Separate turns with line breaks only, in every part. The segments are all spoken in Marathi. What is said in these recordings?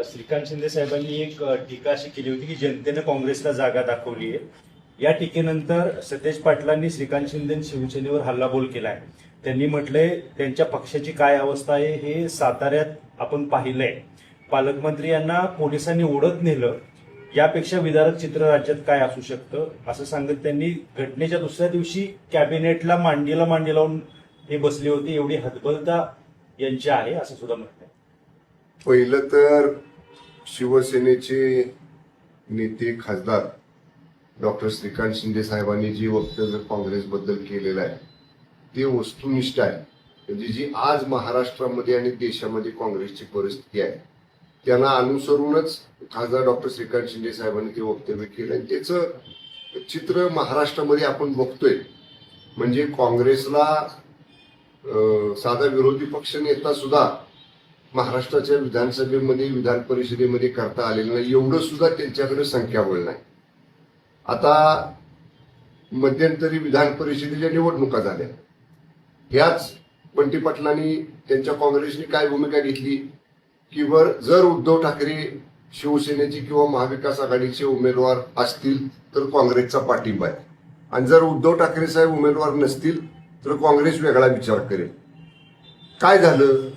श्रीकांत शिंदे साहेबांनी एक टीका अशी केली होती की जनतेने काँग्रेसला जागा दाखवली आहे. या टीकेनंतर सतेज पाटलांनी श्रीकांत शिंदे शिवसेनेवर हल्लाबोल केलाय. त्यांनी म्हटलंय त्यांच्या पक्षाची काय अवस्था आहे हे साताऱ्यात आपण पाहिलंय. पालकमंत्री यांना पोलिसांनी ओढत नेलं. यापेक्षा विदारक चित्र राज्यात काय असू शकतं असं सांगत त्यांनी घटनेच्या दुसऱ्या दिवशी कॅबिनेटला मांडीला मांडी लावून हे बसले होते. एवढी हतबलता यांची आहे असं सुद्धा म्हटलंय.
पहिलं तर शिवसेनेचे नेते खासदार डॉक्टर श्रीकांत शिंदे साहेबांनी जे वक्तव्य काँग्रेसबद्दल केलेलं आहे ते वस्तुनिष्ठ आहे. म्हणजे जी आज महाराष्ट्रामध्ये आणि देशामध्ये काँग्रेसची परिस्थिती आहे त्यांना अनुसरूनच खासदार डॉक्टर श्रीकांत शिंदे साहेबांनी ते वक्तव्य केलं आणि त्याचं चित्र महाराष्ट्रामध्ये आपण बघतोय. म्हणजे काँग्रेसला साधा विरोधी पक्ष नेता सुद्धा महाराष्ट्राच्या विधानसभेमध्ये विधान परिषदेमध्ये करता आलेलं नाही, एवढं सुद्धा त्यांच्याकडे संख्याबळ नाही. आता मध्यंतरी विधान परिषदेच्या निवडणुका झाल्या. ह्याच बंटी पाटलांनी त्यांच्या काँग्रेसने काय भूमिका घेतली की जर उद्धव ठाकरे शिवसेनेचे किंवा महाविकास आघाडीचे उमेदवार असतील तर काँग्रेसचा पाठिंबा आहे आणि जर उद्धव ठाकरे साहेब उमेदवार नसतील तर काँग्रेस वेगळा विचार करेल. काय झालं?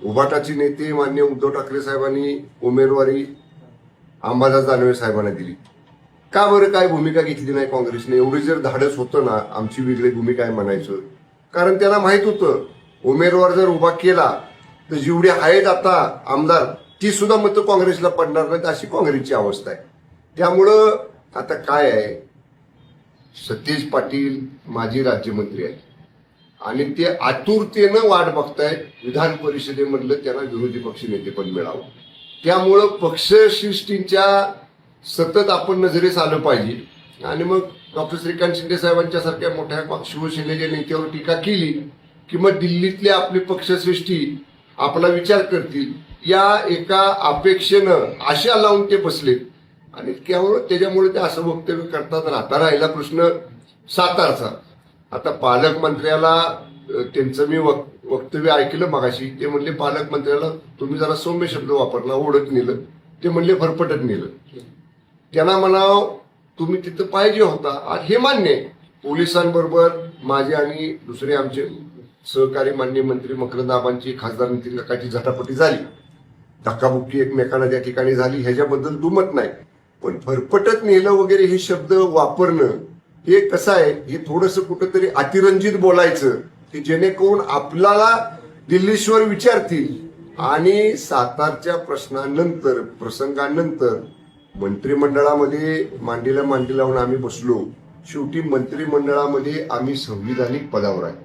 उभाटाचे नेते मान्य उद्धव ठाकरे साहेबांनी उमेदवारी अंबादास दानवे साहेबांना दिली. का बरं काय भूमिका घेतली नाही काँग्रेसने? एवढी जर धाडस होतं ना आमची वेगळी भूमिका आहे म्हणायचं. कारण त्यांना माहित होतं उमेदवार जर उभा केला तर जेवढे आहेत आता आमदार ती सुद्धा मतं काँग्रेसला पडणार नाहीत अशी काँग्रेसची अवस्था आहे. त्यामुळं आता काय आहे, सतेज पाटील माजी राज्यमंत्री आहेत आणि ते आतुरतेनं वाट बघतायत विधान परिषदेमधलं त्यांना विरोधी पक्ष नेतेपद मिळावं. त्यामुळं पक्षश्रेष्ठींच्या सतत आपण नजरेस आलं पाहिजे. आणि मग डॉक्टर श्रीकांत शिंदे साहेबांच्या सारख्या मोठ्या शिवसेनेच्या नेत्यावर टीका केली की मग दिल्लीतले आपले पक्षश्रेष्ठी आपला विचार करतील या एका अपेक्षेनं आशा लावून ते बसलेत आणि त्याच्यामुळे ते असं वक्तव्य करतात. आता राहिला प्रश्न सातारचा. आता पालकमंत्र्याला त्यांचं मी वक्तव्य ऐकलं मगाशी. ते म्हणले पालकमंत्र्याला तुम्ही जरा सौम्य शब्द वापरला, ओढत नेलं. ते म्हणले फरफटत नेलं. त्यांना म्हणावं तुम्ही तिथं पाहिजे होता. हे मान्य आहे. पोलिसांबरोबर माझे आणि दुसरे आमचे सहकारी मान्य मंत्री मकरंद आबांची खासदार नितीन काकाची झटापटी झाली, धक्काबुक्की एकमेकांना त्या ठिकाणी झाली, ह्याच्याबद्दल दुमत नाही. पण फरफटत नेलं वगैरे हे शब्द वापरणं हे कसं आहे, हे थोडंसं कुठंतरी अतिरंजित बोलायचं की जेणेकरून आपल्याला दिल्लीश्वर विचारतील. आणि सातारच्या प्रश्नानंतर प्रसंगानंतर मंत्रिमंडळामध्ये मांडीला मांडी लावून आम्ही बसलो. शेवटी मंत्रिमंडळामध्ये आम्ही संविधानिक पदावर आहे.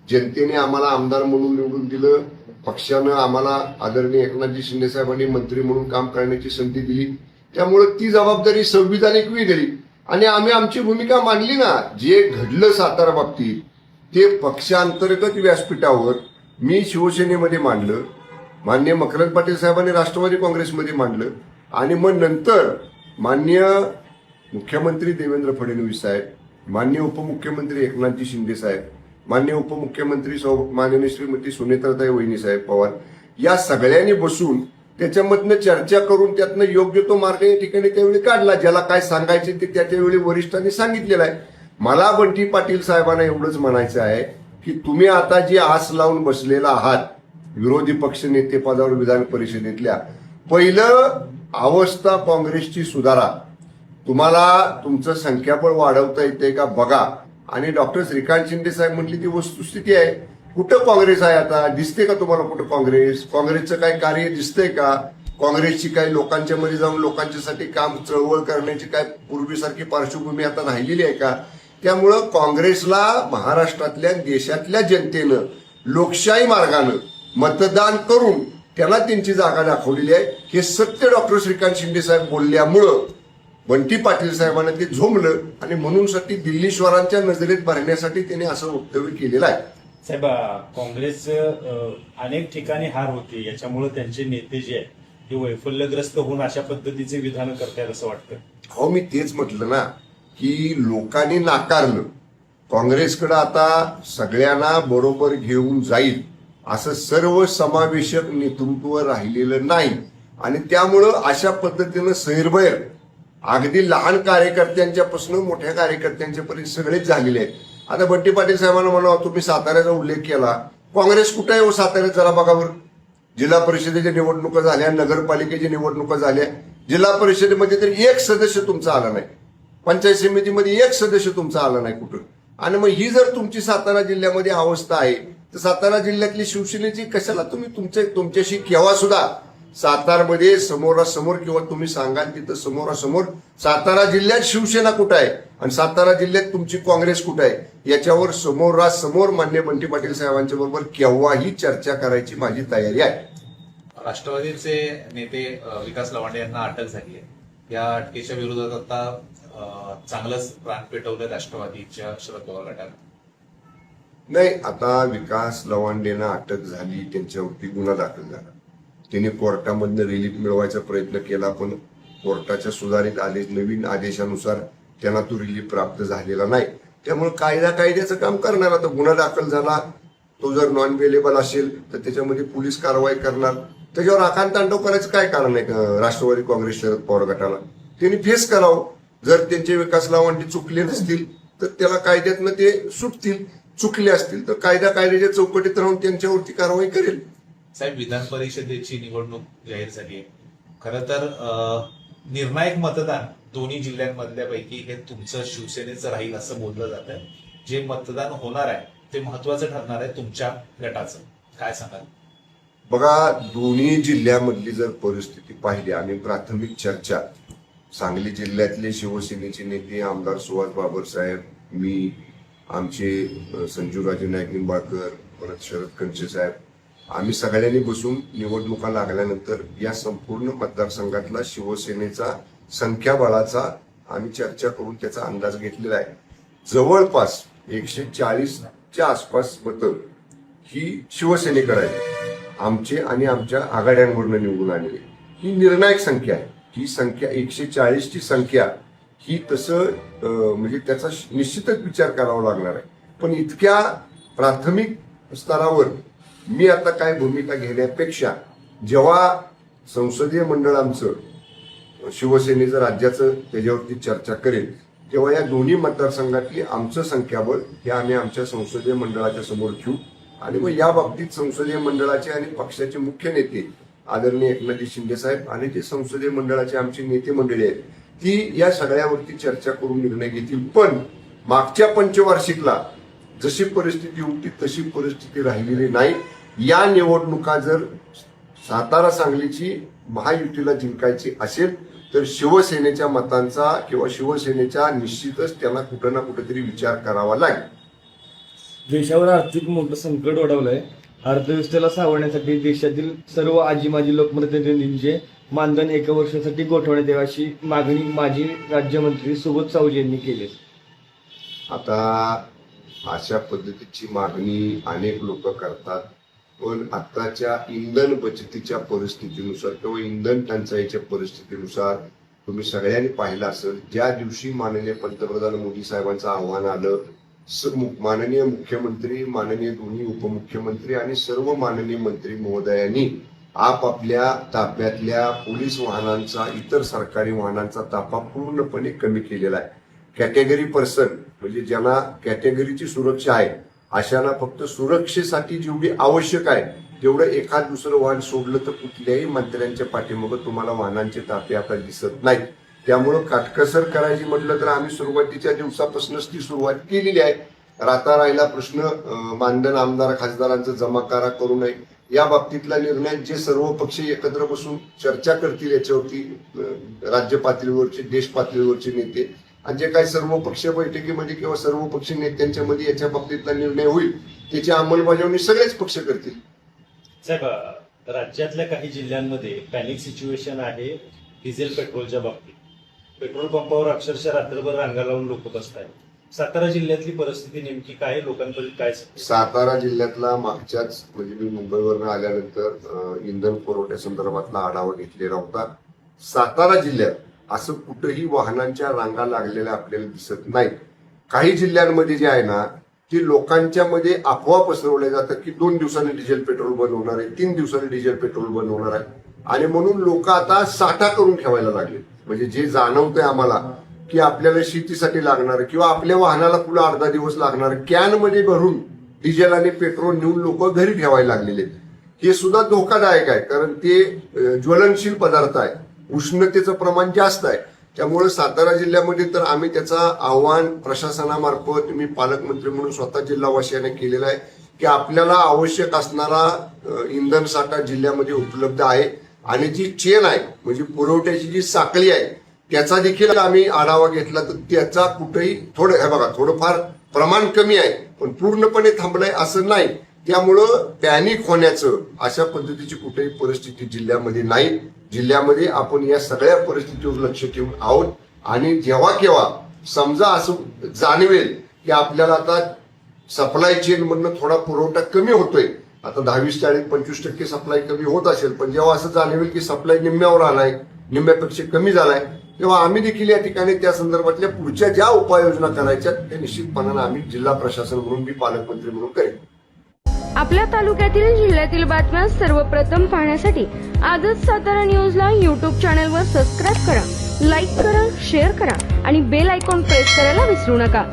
जनतेने आम्हाला आमदार म्हणून निवडून दिलं. पक्षानं आम्हाला आदरणीय एकनाथजी शिंदे साहेबांनी मंत्री म्हणून काम करण्याची संधी दिली. त्यामुळे ती जबाबदारी संविधानिक वेगळी आणि आम्ही आमची भूमिका मांडली ना. जे घडलं सातारा बाबतीत ते पक्षांतर्गत व्यासपीठावर मी शिवसेनेमध्ये मांडलं, मान्य मकरंद पाटील साहेबांनी राष्ट्रवादी काँग्रेसमध्ये मांडलं आणि मग नंतर मान्य मुख्यमंत्री देवेंद्र फडणवीस साहेब, मान्य उपमुख्यमंत्री एकनाथजी शिंदे साहेब, मान्य उपमुख्यमंत्री माननीय श्रीमती सुनेत्राताई वहिनी साहेब पवार या सगळ्यांनी बसून त्याच्यामधनं चर्चा करून त्यातनं योग्य तो मार्ग या ठिकाणी त्यावेळी काढला. ज्याला काय सांगायचे ते त्यावेळी वरिष्ठांनी सांगितलेलं आहे. मला बंटी पाटील साहेबांना एवढंच म्हणायचं आहे की तुम्ही आता जी आस लावून बसलेला आहात विरोधी पक्ष नेते पदावर विधान परिषदेतल्या, पहिलं अवस्था काँग्रेसची सुधारा. तुम्हाला तुमचं संख्याबळ वाढवता येते का बघा. आणि डॉक्टर श्रीकांत शिंदे साहेब म्हटली ती वस्तुस्थिती आहे. कुठं काँग्रेस आहे आता? दिसते का तुम्हाला कुठं काँग्रेसचं काय कार्य दिसतंय का? काँग्रेसची काही लोकांच्या मध्ये जाऊन लोकांच्यासाठी काम चळवळ करण्याची काय पूर्वीसारखी पार्श्वभूमी आता राहिलेली आहे का? त्यामुळं काँग्रेसला महाराष्ट्रातल्या देशातल्या जनतेनं लोकशाही मार्गानं मतदान करून त्यांना त्यांची जागा दाखवलेली आहे. हे सत्य डॉक्टर श्रीकांत शिंदे साहेब बोलल्यामुळं बंटी पाटील साहेबांना ते झोंबलं आणि म्हणून साठी दिल्लीश्वरांच्या नजरेत भरण्यासाठी त्यांनी असं वक्तव्य केलेलं आहे.
साहेब, काँग्रेस अनेक ठिकाणी हार होते, याच्यामुळे त्यांचे नेते जे आहेत ते वैफल्यग्रस्त होऊन अशा पद्धतीचे विधान करतायत असं वाटतं.
हो, मी तेच म्हटलं ना की लोकांनी नाकारलं. काँग्रेसकडे आता सगळ्यांना बरोबर घेऊन जाईल असं सर्व समावेशक नेतृत्व राहिलेलं नाही आणि त्यामुळं अशा पद्धतीनं सैरभैर अगदी लहान कार्यकर्त्यांच्यापासून मोठ्या कार्यकर्त्यांच्यापर्यंत सगळेच झालेले आहेत. आता बंटी पाटील साहेबांना म्हणावं, तुम्ही साताऱ्याचा उल्लेख केला, काँग्रेस कुठे आहे हो साताऱ्यात जरा बघा बरं. जिल्हा परिषदेच्या निवडणुका झाल्या, नगरपालिकेच्या निवडणुका झाल्या, जिल्हा परिषदेमध्ये तर एक सदस्य तुमचा आला नाही, पंचायत समितीमध्ये एक सदस्य तुमचा आला नाही कुठं. आणि मग ही जर तुमची सातारा जिल्ह्यामध्ये अवस्था आहे तर सातारा जिल्ह्यातली शिवसेनेची कशाला तुम्ही तुमच्याशी केव्हा सुद्धा सातारमध्ये समोरासमोर किंवा तुम्ही सांगाल तिथं समोरासमोर सातारा जिल्ह्यात शिवसेना कुठं आहे आणि सातारा जिल्ह्यात तुमची काँग्रेस कुठं आहे याच्यावर समोरासमोर मान्य बंटी पाटील साहेबांच्या बरोबर केव्हाही चर्चा करायची माझी तयारी आहे.
राष्ट्रवादीचे नेते विकास लवांडे यांना अटक झाली आहे. या अटकेच्या विरोधात आता चांगलंच प्राण पेटवलं राष्ट्रवादीच्या शरद पवार गटाने.
नाही, आता विकास लवांडेंना अटक झाली, त्यांच्यावरती गुन्हा दाखल झाला, त्यांनी कोर्टामधनं रिलीफ मिळवायचा प्रयत्न केला, पण कोर्टाच्या सुधारित नवीन आदेशानुसार त्यांना तो रिलीफ प्राप्त झालेला नाही. त्यामुळे कायद्याचं काम करणार. आता गुन्हा दाखल झाला, तो जर नॉन अवेलेबल असेल तर त्याच्यामध्ये पोलीस कारवाई करणार. त्याच्यावर आकांतांडव करायचं काय कारण आहे राष्ट्रवादी काँग्रेस शरद पवार गटाला? त्यांनी फेस करावं. जर त्यांचे विकास लावंडी चुकले नसतील तर त्याला कायद्यातनं ते सुटतील, चुकले असतील तर कायद्याच्या चौकटीत राहून त्यांच्यावरती कारवाई करेल.
साहेब, विधान परिषदेची निवडणूक जाहीर झाली आहे. खरं तर निर्णायक मतदान दोन्ही जिल्ह्यांमधल्यापैकी हे तुमचं शिवसेनेचं राहील असं बोललं जात आहे. जे मतदान होणार आहे ते महत्वाचं ठरणार आहे तुमच्या गटाचं. काय सांगाल?
बघा, दोन्ही जिल्ह्यामधली जर परिस्थिती पाहिली आणि प्राथमिक चर्चा, सांगली जिल्ह्यातले शिवसेनेचे नेते आमदार सुहास बाबरसाहेब, मी, आमचे संजूराजे नाईक निंबाळकर, परत शरद कंचे साहेब, आम्ही सगळ्यांनी बसून निवडणुका लागल्यानंतर या संपूर्ण मतदारसंघातला शिवसेनेचा संख्याबळाचा आम्ही चर्चा करून त्याचा अंदाज घेतलेला आहे. जवळपास 140च्या आसपास मतं ही शिवसेनेकडे आहे. आमचे आणि आमच्या आघाड्यांवरनं निवडून आलेली ही निर्णायक संख्या आहे. ही संख्या 140ची संख्या ही तसं म्हणजे त्याचा निश्चितच विचार करावा लागणार आहे. पण इतक्या प्राथमिक स्तरावर मी आता काय भूमिका घेण्यापेक्षा जेव्हा संसदीय मंडळ आमचं शिवसेनेचं राज्याचं त्याच्यावरती चर्चा करेल तेव्हा या दोन्ही मतदारसंघातली आमचं संख्याबळ हे आम्ही आमच्या संसदीय मंडळाच्या समोर ठेवू. आणि मग या बाबतीत संसदीय मंडळाचे आणि पक्षाचे मुख्य नेते आदरणीय एकनाथ शिंदे साहेब आणि जे संसदीय मंडळाचे आमची नेते मंडळी आहेत ती या सगळ्यावरती चर्चा करून निर्णय घेतील. पण मागच्या पंचवार्षिकला जशी परिस्थिती होती तशी परिस्थिती राहिलेली नाही. या निवडणुका जर सातारा सांगलीची महायुतीला जिंकायची असेल तर शिवसेनेच्या मतांचा किंवा शिवसेनेच्या निश्चितच त्यांना कुठं ना कुठेतरी विचार करावा लागेल.
देशावर आर्थिक मोठं संकट ओढवलंय. अर्थव्यवस्थेला सावरण्यासाठी देशातील सर्व आजी माजी लोकप्रतिनिधींचे मानधन 1 वर्षासाठी गोठवण्यात यावे अशी मागणी माजी राज्यमंत्री सुबोध सावजी यांनी केली.
आता अशा पद्धतीची मागणी अनेक लोक करतात, पण आताच्या इंधन बचतीच्या परिस्थितीनुसार किंवा इंधन टंचाईच्या परिस्थितीनुसार तुम्ही सगळ्यांनी पाहिलं असेल, ज्या दिवशी माननीय पंतप्रधान मोदी साहेबांचं आव्हान आलं, माननीय मुख्यमंत्री, माननीय दोन्ही उपमुख्यमंत्री आणि सर्व माननीय मंत्री महोदयांनी आपापल्या ताफ्यातल्या पोलीस वाहनांचा, इतर सरकारी वाहनांचा ताफा पूर्णपणे कमी केलेला आहे. कॅटेगरी पर्सन म्हणजे ज्यांना कॅटेगरीची सुरक्षा आहे अशांना फक्त सुरक्षेसाठी जेवढी आवश्यक आहे तेवढं एखाद दुसरं वाहन सोडलं तर कुठल्याही मंत्र्यांच्या पाठीमागं तुम्हाला वाहनांचे ताफे आता दिसत नाहीत. त्यामुळं काटकसर करायची म्हटलं तर आम्ही सुरुवातीच्या दिवसापासूनच ती सुरुवात केलेली आहे. राहता राहिला प्रश्न मानधन आमदार खासदारांचं जमा करा करू नये या बाबतीतला निर्णय जे सर्व पक्ष एकत्र बसून चर्चा करतील याच्यावरती राज्य पातळीवरचे, देश पातळीवरचे नेते आणि जे काही सर्व पक्ष बैठकीमध्ये किंवा सर्व पक्ष नेत्यांच्या मध्ये याच्या बाबतीतला निर्णय होईल त्याची अंमलबजावणी सगळेच पक्ष करतील.
साहेब, राज्यातल्या काही जिल्ह्यांमध्ये पॅनिक सिच्युएशन आहे डिझेल पेट्रोलच्या बाबतीत. पेट्रोल पंपावर अक्षरशः रात्रभर रांगा लावून लोक बसत आहेत. सातारा जिल्ह्यातली परिस्थिती नेमकी काय, लोकांपर्यंत काय?
सातारा जिल्ह्यातला मागच्याच म्हणजे मी मुंबईवरून आल्यानंतर इंधन पुरवठ्या संदर्भातला आढावा घेतलेला होता. सातारा जिल्ह्यात असं कुठेही वाहनांच्या रांगा लागलेल्या आपल्याला दिसत नाहीत. काही जिल्ह्यांमध्ये जे आहे ना ते लोकांच्या मध्ये अफवा पसरवल्या जातात की 2 दिवसांनी डिझेल पेट्रोल बंद होणार आहे, 3 दिवसांनी डिझेल पेट्रोल बंद होणार आहे. आणि म्हणून लोक आता साठा करून ठेवायला लागले. म्हणजे जे जाणवतंय आम्हाला की आपल्याला शेतीसाठी लागणार किंवा आपल्या वाहनाला पुढे अर्धा दिवस लागणार कॅन मध्ये भरून डिझेल आणि पेट्रोल नेऊन लोक घरी ठेवायला लागलेले आहेत. हे सुद्धा धोकादायक आहे, कारण ते ज्वलनशील पदार्थ आहे, उष्णतेचं प्रमाण जास्त आहे. त्यामुळे सातारा जिल्ह्यामध्ये तर आम्ही त्याचं आव्हान प्रशासनामार्फत मी पालकमंत्री म्हणून स्वतः जिल्हावासियांना केलेलं आहे की आपल्याला आवश्यक असणारा इंधन साठा जिल्ह्यामध्ये उपलब्ध आहे आणि जी चेन आहे म्हणजे पुरवठ्याची जी साखळी आहे त्याचा देखील आम्ही आढावा घेतला तर त्याचा कुठेही थोडंफार प्रमाण कमी आहे पण पूर्णपणे थांबलंय असं नाही. त्यामुळं पॅनिक होण्याचं अशा पद्धतीची कुठेही परिस्थिती जिल्ह्यामध्ये नाही. जिल्ह्यामध्ये आपण या सगळ्या परिस्थितीवर लक्ष ठेवून आहोत आणि जेव्हा केव्हा समजा असं जाणवेल की आपल्याला आता सप्लाय चेन मधनं थोडा पुरवठा कमी होतोय, आता 10, 40, 25% सप्लाय कमी होत असेल, पण जेव्हा असं जाणवेल की सप्लाय निम्म्यावर आलाय, निम्म्यापेक्षा कमी झालाय, तेव्हा आम्ही देखील या ठिकाणी त्या संदर्भातल्या पुढच्या ज्या उपाययोजना करायच्या त्या निश्चितपणाने आम्ही जिल्हा प्रशासन म्हणून मी पालकमंत्री म्हणून करेन.
आपल्या तालुक्यातील जिल्ह्यातील बातम्या सर्वप्रथम पाहण्यासाठी आजच सातारा न्यूजला YouTube चॅनलवर सबस्क्राईब करा, लाईक करा, शेअर करा आणि बेल आयकॉन प्रेस करायला विसरू नका.